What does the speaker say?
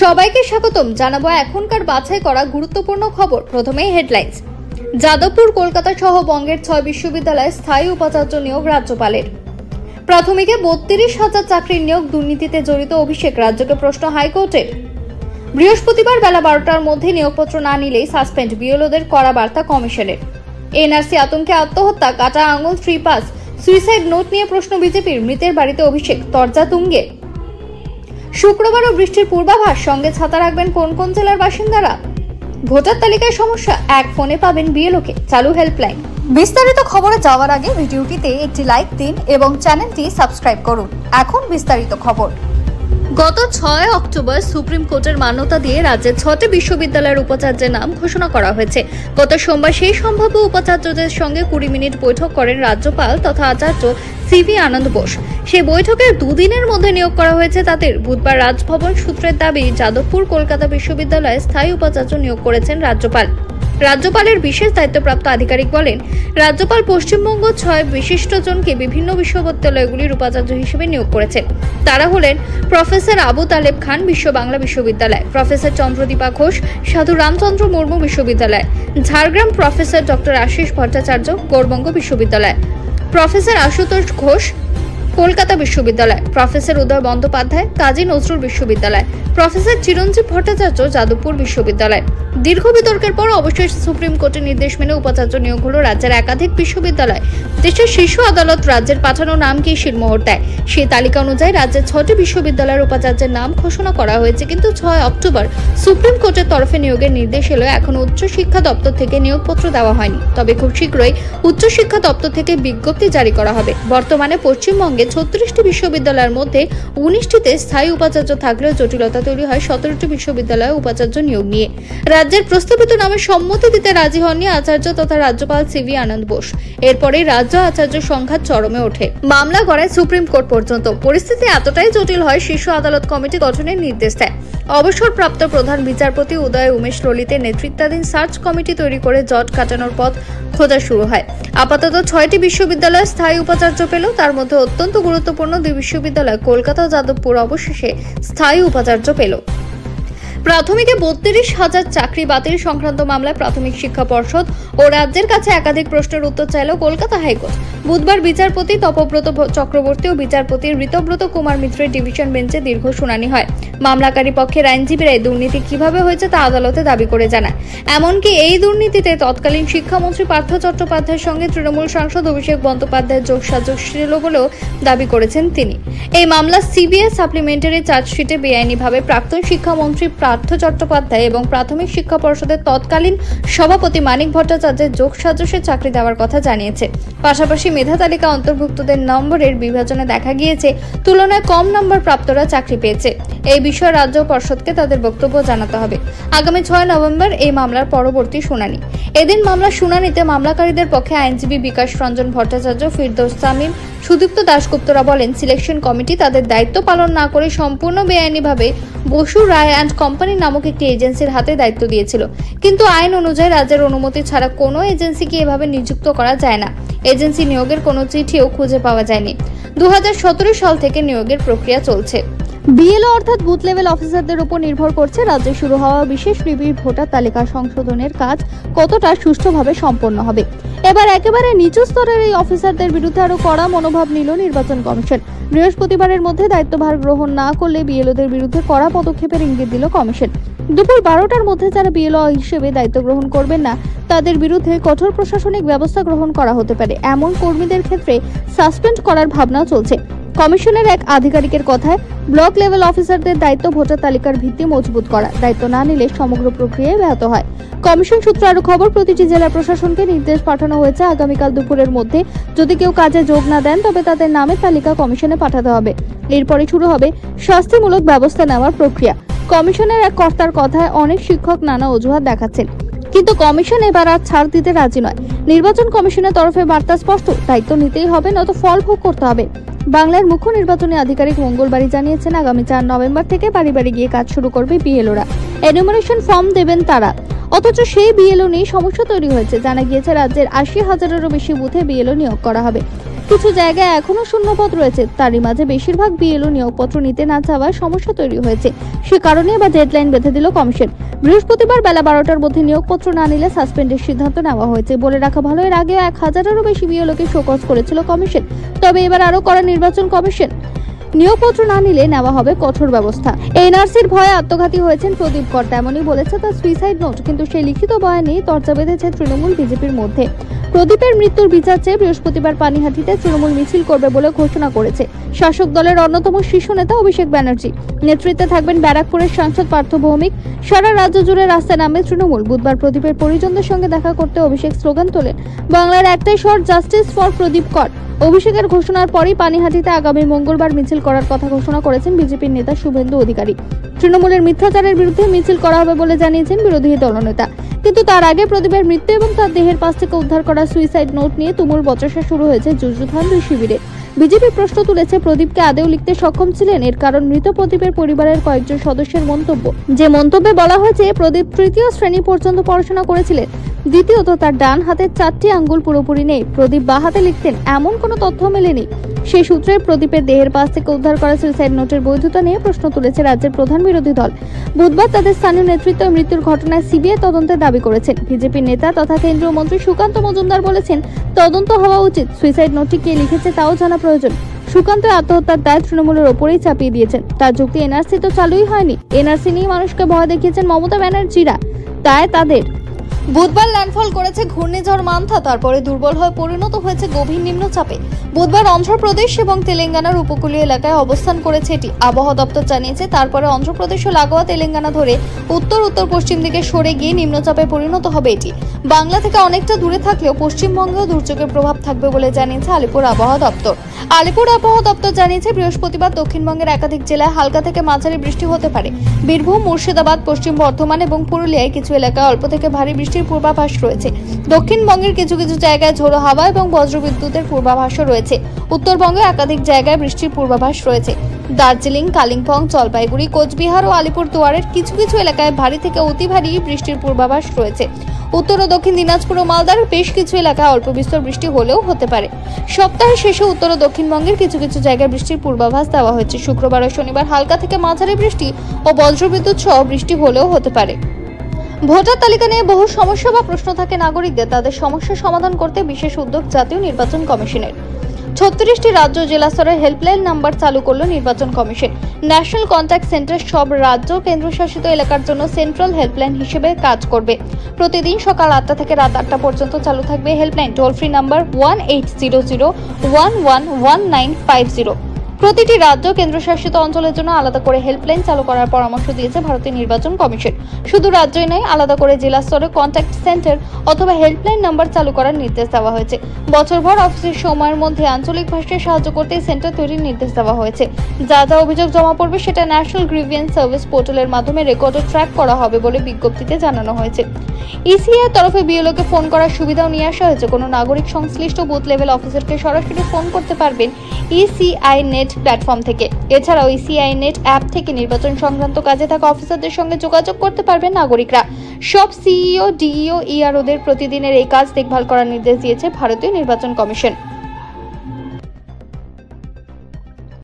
সবাইকে স্বাগতম জানাবো এখনকার বাছাই করা গুরুত্বপূর্ণ খবর। প্রথমেই হেডলাইন্স। যাদবপুর, কলকাতা সহ বঙ্গের 6 বিশ্ববিদ্যালয়ে স্থায়ী উপাচার্য নিয়োগ রাজ্যপালের। প্রাথমিকে 32,000 চাকরির নিয়োগ দুর্নীতিতে জড়িত অভিষেক, রাজ্যকে প্রশ্ন হাইকোর্টের। বৃহস্পতিবার বেলা 12টার মধ্যে নিয়োগপত্র না নিলেই সাসপেন্ড, বিএলওদের কড়া বার্তা কমিশনের। এনআরসি আতঙ্কে আত্মহত্যা, কাটা আঙুল, ফ্রি পাস, সুইসাইড নোট নিয়ে প্রশ্ন বিজেপির, মৃতের বাড়িতে অভিষেক, তরজা তুঙ্গে। শুক্রবারও বৃষ্টির পূর্বাভাস, সঙ্গে ছাতা রাখবেন কোন কোন জেলার বাসিন্দারা। ভোটার তালিকায় সমস্যা, এক ফোনে পাবেন বিএলওকে, চালু হেল্পলাইন। বিস্তারিত খবরে যাওয়ার আগে ভিডিওটিতে একটি লাইক দিন এবং চ্যানেলটি সাবস্ক্রাইব করুন। এখন বিস্তারিত খবর। গত 6 অক্টোবর সুপ্রিম কোর্টের মান্যতা দিয়ে রাজ্যের 6টি বিশ্ববিদ্যালয়ের উপাচার্যের নাম ঘোষণা করা হয়েছে। গত সোমবার সেই সম্ভাব্য উপাচার্যদের সঙ্গে 20 মিনিট বৈঠক করেন রাজ্যপাল তথা আচার্য সিভি আনন্দ বোস। সেই বৈঠকের দুদিনের মধ্যে নিয়োগ করা হয়েছে তাদের। বুধবার রাজভবন সূত্রের দাবি, যাদবপুর কলকাতা বিশ্ববিদ্যালয়ে স্থায়ী উপাচার্য নিয়োগ করেছেন রাজ্যপাল। রাজ্যপালের বিশেষ দায়িত্বপ্রাপ্ত আধিকারিক বলেন, রাজ্যপাল পশ্চিমবঙ্গ 6 বিশিষ্টজনকে বিভিন্ন বিশ্ববিদ্যালয়গুলির উপাচার্য হিসেবে নিয়োগ করেছেন। তারা হলেন প্রফেসর আবু তালেব খান, বিশ্ব বাংলা বিশ্ববিদ্যালয়; প্রফেসর চন্দ্রদীপা ঘোষ, সাধু রামচন্দ্র মুর্মু বিশ্ববিদ্যালয়; ঝাড়গ্রাম প্রফেসর ডক্টর আশিস ভট্টাচার্য, গৌড়বঙ্গ বিশ্ববিদ্যালয়; প্রফেসর আশুতোষ ঘোষ, কলকাতা বিশ্ববিদ্যালয়; প্রফেসর উদয় বন্দ্যোপাধ্যায়, কাজী নজরুল বিশ্ববিদ্যালয়; প্রফেসর চিরঞ্জীব ভট্টাচার্য, যাদবপুর বিশ্ববিদ্যালয়। দীর্ঘ বিতর্কের পর অবশেষে সুপ্রিম কোর্টের নির্দেশ মেনে উপাচার্য নিয়োগ হলো রাজ্যের একাধিক বিশ্ববিদ্যালয়। দেশের শীর্ষ আদালত রাজ্যের পাঠানো নামকে শিলমোহর দেয়। সেই তালিকা অনুযায়ী রাজ্যের 6টি বিশ্ববিদ্যালয়ের উপাচার্যের নাম ঘোষণা করা হয়েছে, কিন্তু 6 অক্টোবর সুপ্রিম কোর্টের তরফে নিয়োগের নির্দেশ এলো। এখন উচ্চ শিক্ষা দপ্তর থেকে নিয়োগপত্র দেওয়া হয়নি, তবে খুব শীঘ্রই উচ্চ শিক্ষা দপ্তর থেকে বিজ্ঞপ্তি জারি করা হবে। বর্তমানে পশ্চিমবঙ্গে 36টি বিশ্ববিদ্যালয়ের মধ্যে 19টিতে স্থায়ী উপাচার্য থাকলেও জটিলতা তৈরি হয় 17টি বিশ্ববিদ্যালয়ে উপাচার্য নিয়োগ নিয়ে। রাজ্যের প্রস্তাবিত নামে সম্মতি দিতে রাজি হননি আচার্য তথা রাজ্যপাল সিভি আনন্দ বোস। এরপরেই রাজ্য আচার্য সংঘাত চরমে ওঠে, মামলা গড়ায় সুপ্রিম কোর্ট পর্যন্ত। পরিস্থিতি এতটাই জটিল হয়, শীর্ষ আদালত কমিটি গঠনের নির্দেশ দেয়। অবসরপ্রাপ্ত প্রধান বিচারপতি উদয় উমেশ ললিতের নেতৃত্বাধীন সার্চ কমিটি তৈরি করে জট কাটানোর পথ খোঁজা শুরু হয়। আপাতত 6টি বিশ্ববিদ্যালয় স্থায়ী উপাচার্য পেল, তার মধ্যে অত্যন্ত গুরুত্বপূর্ণ 2 বিশ্ববিদ্যালয় কলকাতা ও যাদবপুর অবশেষে স্থায়ী উপাচার্য পেল। প্রাথমিকে 32,000 চাকরি বাতিল সংক্রান্ত মামলায় প্রাথমিক শিক্ষা পর্ষদ ও রাজ্যের কাছে একাধিক প্রশ্নের উত্তর চাইল কলকাতা হাইকোর্ট। বুধবার বিচারপতি তপব্রত চক্রবর্তী ও বিচারপতি ঋতব্রত কুমার মিত্রের ডিভিশন বেঞ্চে দীর্ঘ শুনানি হয়। মামলাকারী পক্ষের আইনজীবীরা এই দুর্নীতি কিভাবে হয়েছে তা আদালতে দাবি করে জানায়। এমনকি এই দুর্নীতিতে তৎকালীন শিক্ষামন্ত্রী পার্থ চট্টোপাধ্যায়ের সঙ্গে তৃণমূল সাংসদ অভিষেক বন্দ্যোপাধ্যায়ের যোগসাজশ ছিল বলেও দাবি করেছেন তিনি। এই মামলা সিবিআই সাপ্লিমেন্টারি চার্জশিটে বেআইনিভাবে প্রাক্তন শিক্ষামন্ত্রী পার্থ চট্টোপাধ্যায় এবং প্রাথমিক শিক্ষা পর্ষদের তৎকালীন সভাপতি মানিক ভট্টাচার্যের যোগসাজশে চাকরি দেওয়ার কথা জানিয়েছে। পাশাপাশি মেধা তালিকা অন্তর্ভুক্তদের নম্বরের বিভাজনে দেখা গিয়েছে তুলনায় কম নম্বর প্রাপ্তরা চাকরি পেয়েছে। এই বিষয়ে রাজ্য পর্ষদকে তাদের বক্তব্য জানাতে হবে। আগামী 6 নভেম্বর এই মামলার পরবর্তী শুনানি। এদিন মামলার শুনানিতে মামলাকারীদের পক্ষে আইনজীবী বিকাশ রঞ্জন ভট্টাচার্য, ফিরদৌস তামিম, সুদীপ্ত দাশগুপ্তরা বলেন, সিলেকশন কমিটি তাদের দায়িত্ব পালন না করে সম্পূর্ণ বেআইনিভাবে বসু রায় অ্যান্ড কোম্পানি নামক একটি এজেন্সির হাতে দায়িত্ব দিয়েছিল। কিন্তু আইন অনুযায়ী রাজ্যের অনুমতি ছাড়া কোনো এজেন্সিকে এভাবে নিযুক্ত করা যায় না। এজেন্সি নিয়োগের কোনো চিঠিও খুঁজে পাওয়া যায়নি। 2017 সাল থেকে নিয়োগের প্রক্রিয়া চলছে। বিএলও অর্থাৎ বুথ লেভেল অফিসারদের উপর নির্ভর করছে রাজ্যে শুরু হওয়া বিশেষ রিভিউ ভোটার তালিকা সংশোধনের কাজ কতটা সুষ্ঠুভাবে সম্পন্ন হবে। এবার একেবারে নিচু স্তরের এই অফিসারদের বিরুদ্ধে আরো কড়া মনোভাব নিল নির্বাচন কমিশন। বৃহস্পতিবারের মধ্যে দায়িত্বভার গ্রহণ না করলে বিএলওদের বিরুদ্ধে কড়া পদক্ষেপের ইঙ্গিত দিল কমিশন। দুপুর 12টার মধ্যে যারা বিএলও হিসেবে দায়িত্ব গ্রহণ করবেন না তাদের বিরুদ্ধে কঠোর প্রশাসনিক ব্যবস্থা গ্রহণ করা হতে পারে। এমন কর্মীদের ক্ষেত্রে সাসপেন্ড করার ভাবনা চলছে। কমিশনের এক আধিকারিকের কথায়, ব্লক লেভেল অফিসারদের দায়িত্ব ভোটার তালিকার ভিত্তি মজবুত করা। দায়িত্ব না নিলে সমগ্র প্রক্রিয়ায় ব্যাহত হয়। কমিশন সূত্রে আরো খবর, প্রতিটি জেলা প্রশাসনকে নির্দেশ পাঠানো হয়েছে আগামীকাল দুপুরের মধ্যে যদি কেউ কাজে যোগ না দেন তবে তাদের নামের তালিকা কমিশনে পাঠাতে হবে। এরপরে শুরু হবে শাস্তিমূলক ব্যবস্থা নেওয়ার প্রক্রিয়া। কমিশনের এক কর্তার কথায়, অনেক শিক্ষক নানা অজুহাত দেখাচ্ছেন, কিন্তু কমিশন এবার আর ছাড় দিতে রাজি নয়। নির্বাচন কমিশনের তরফে বার্তা স্পষ্ট, দায়িত্ব নিতেই হবে, নয়তো ফল ভোগ করতে হবে। বাংলার মুখ্য নির্বাচনী আধিকারিক মঙ্গলবারই জানিয়েছেন, আগামী 4 নভেম্বর থেকে বাড়ি বাড়ি গিয়ে কাজ শুরু করবে বিএলওরা। এনুমারেশন ফর্ম দেবেন তারা। অথচ সেই বিএলও নিয়ে সমস্যা তৈরি হয়েছে। জানা গিয়েছে রাজ্যের 80,000-এরও বেশি বুথে বিএলও নিয়োগ করা হবে। কিছু জায়গায় এখনো শূন্যপদ রয়েছে। তারই মাঝে বেশিরভাগ বিএলও নিয়োগপত্র নিতে না চাওয়ায় সমস্যা তৈরি হয়েছে। সে কারণে এবার ডেডলাইন বেঁধে দিল কমিশন। বৃহস্পতিবার বেলা 12টার মধ্যে নিয়োগপত্র না নিলে সাসপেন্ডের সিদ্ধান্ত নেওয়া হয়েছে। বলে রাখা ভালো, এর আগেও 1000-এরও বেশি বিএলওকে শোকজ করেছিল কমিশন। তবে এবার আরো কড়া নির্বাচন কমিশন। নিয়োগপত্র না নিলে নেওয়া হবে কঠোর ব্যবস্থা। এনআরসির ভয়ে আত্মঘাতী হয়েছেন প্রদীপ কর, তেমনই বলেছে তার সুইসাইড নোট। কিন্তু সেই লিখিত বয়ানে তর্জা বেঁধেছে তৃণমূল বিজেপির মধ্যে। প্রদীপের মৃত্যুর বিচার চেয়ে বৃহস্পতিবার পানিহাটিতে তৃণমূল মিছিল করবে বলে ঘোষণা করেছে শাসক দলের অন্যতম শীর্ষ নেতা অভিষেক ব্যানার্জি। নেতৃত্বে থাকবেন ব্যারাকপুরের সাংসদ পার্থ ভৌমিক। সারা রাজ্য জুড়ে রাস্তায় নামবে তৃণমূল। বুধবার প্রদীপের পরিজনদের সঙ্গে দেখা করতে অভিষেক স্লোগান তোলেন, বাংলার একটাই স্বর, জাস্টিস ফর প্রদীপ কর। অভিষেকের ঘোষণার পরই পানিহাটিতে আগামী মঙ্গলবার মিছিল করার কথা ঘোষণা করেছেন বিজেপির নেতা শুভেন্দু অধিকারী। তৃণমূলের মিথ্যাচারের বিরুদ্ধে মিছিল করা হবে বলে জানিয়েছেন বিরোধী দলনেতা। কিন্তু তার আগে প্রদীপের মৃত্যু এবং তার দেহের পাশ থেকে উদ্ধার করা সুইসাইড নোট নিয়ে তুমুল বচসা শুরু হয়েছে যুযুধান দুই শিবিরে। বিজেপি প্রশ্ন তুলেছে, প্রদীপকে আদেও লিখতে সক্ষম ছিলেন? এর কারণ মৃত প্রদীপের পরিবারের কয়েকজন সদস্যের মন্তব্য। যে মন্তব্যে বলা হয়েছে প্রদীপ তৃতীয় শ্রেণী পর্যন্ত পড়াশোনা করেছিলেন। দ্বিতীয়ত, তার ডান হাতের 4টি আঙ্গুল পুরোপুরি নেই। প্রদীপ বাঁ হাতে লিখতেন, এমন কোনো তথ্য মেলেনি। সেই সূত্রে প্রদীপের দেহের পাশ থেকে উদ্ধার করা সুইসাইড নোটের বৈধতা নিয়ে প্রশ্ন তুলেছে রাজ্যের প্রধান বিরোধী দল। বুধবার তাদের স্থানীয় নেতৃত্ব মৃত্যুর ঘটনায় সিবিআই তদন্তের দাবি করেছেন। বিজেপির নেতা তথা কেন্দ্রীয় মন্ত্রী সুকান্ত মজুমদার বলেছেন, তদন্ত হওয়া উচিত। সুইসাইড নোটটি কে লিখেছে তাও জানা প্রয়োজন। সুকান্ত আত্মহত্যার দায় তৃণমূলের ওপরেই চাপিয়ে দিয়েছেন। তার যুক্তি, এনআরসি তো চালুই হয়নি। এনআরসি নিয়ে মানুষকে ভয় দেখিয়েছেন মমতা ব্যানার্জিরা, তাই তাদের। বুধবার ল্যান্ডফল করেছে ঘূর্ণিঝড় মান্থা, তারপরে দুর্বল হয়ে পরিণত হয়েছে গভীর নিম্নচাপে। বুধবার অন্ধ্রপ্রদেশ এবং তেলেঙ্গানার উপকূলীয় এলাকায় অবস্থান করেছে এটি। আবহাওয়া দপ্তর জানিয়েছে তারপরে অন্ধ্রপ্রদেশ ও লাগোয়া তেলেঙ্গানা ধরে উত্তর উত্তর পশ্চিম দিকে সরে গিয়ে নিম্নচাপে পরিণত হবে এটি। বাংলা থেকে অনেকটা দূরে থাকলেও পশ্চিমবঙ্গেও দুর্যোগের প্রভাব থাকবে বলে জানিয়েছে আলিপুর আবহাওয়া দপ্তর। আলিপুর আবহাওয়া দপ্তর জানিয়েছে বৃহস্পতিবার দক্ষিণবঙ্গের একাধিক জেলায় হালকা থেকে মাঝারি বৃষ্টি হতে পারে। বীরভূম, মুর্শিদাবাদ, পশ্চিম বর্ধমান এবং পুরুলিয়ায় কিছু এলাকায় অল্প থেকে ভারী বৃষ্টির পূর্বাভাস রয়েছে। দক্ষিণবঙ্গের কিছু কিছু জায়গায় ঝোড়ো হাওয়া এবং বজ্রবিদ্যুতের পূর্বাভাসও রয়েছে। উত্তরবঙ্গে একাধিক জায়গায় বৃষ্টির পূর্বাভাস রয়েছে। দার্জিলিং, কালিম্পং, জলপাইগুড়ি, কোচবিহার ও আলিপুরদুয়ারের কিছু কিছু এলাকায় ভারী থেকে অতি ভারী বৃষ্টির পূর্বাভাস রয়েছে। উত্তর ও দক্ষিণ দিনাজপুর ও মালদার বেশ কিছু এলাকায় অল্প বিস্তর বৃষ্টি হলেও হতে পারে। সপ্তাহের শেষে উত্তর ও দক্ষিণবঙ্গের কিছু কিছু জায়গায় বৃষ্টির পূর্বাভাস দেওয়া হয়েছে। শুক্রবার ও শনিবার হালকা থেকে মাঝারি বৃষ্টি ও বজ্রবিদ্যুৎ সহ বৃষ্টি হলেও হতে পারে। ভোটার তালিকা নিয়ে বহু সমস্যা বা প্রশ্ন থাকে নাগরিকদের, তাদের সমস্যা সমাধান করতে বিশেষ উদ্যোগ জাতীয় নির্বাচন কমিশনের। 36টি রাজ্য জেলা স্তরের হেল্পলাইন নাম্বার চালু করল নির্বাচন কমিশন। ন্যাশনাল কন্ট্যাক্ট সেন্টার সব রাজ্য কেন্দ্রশাসিত এলাকার জন্য সেন্ট্রাল হেল্পলাইন হিসেবে কাজ করবে। প্রতিদিন সকাল 8টা থেকে রাত 8টা পর্যন্ত চালু থাকবে হেল্পলাইন। Toll free number 1800111950। প্রতিটি রাজ্য কেন্দ্রশাসিত অঞ্চলের জন্য আলাদা করে হেল্পলাইন চালু করার পরামর্শ দিয়েছে ভারতীয় নির্বাচন কমিশন। শুধু রাজ্যই নয়, আলাদা করে জেলা স্তরে কন্ট্যাক্ট সেন্টার অথবা হেল্পলাইন নাম্বার চালু করার নির্দেশ দেওয়া হয়েছে। বছরভর অফিসের সময়ের মধ্যে আঞ্চলিক ভাষায় সাহায্য করতে সেন্টার তৈরির নির্দেশ দেওয়া হয়েছে। যা যা অভিযোগ জমা পড়বে সেটা ন্যাশনাল গ্রিভিয়েন্স সার্ভিস পোর্টালের মাধ্যমে রেকর্ড ও ট্র্যাক করা হবে বলে বিজ্ঞপ্তিতে জানানো হয়েছে। ইসিআই এর তরফে বিএলওকে ফোন করার সুবিধাও নিয়ে আসা হয়েছে। কোনো নাগরিক সংশ্লিষ্ট বুথ লেভেল অফিসারকে সরাসরি ফোন করতে পারবেন ইসিআই নেট প্ল্যাটফর্ম থেকে। এছাড়াও ইসিআই নেট অ্যাপ থেকে নির্বাচন সংক্রান্ত কাজে থাকা অফিসারদের সঙ্গে যোগাযোগ করতে পারবেন নাগরিকরা। সব সিইও, ডিইও, ইআরওদের প্রতিদিনের এই কাজ দেখভাল করার নির্দেশ দিয়েছে ভারতীয় নির্বাচন কমিশন।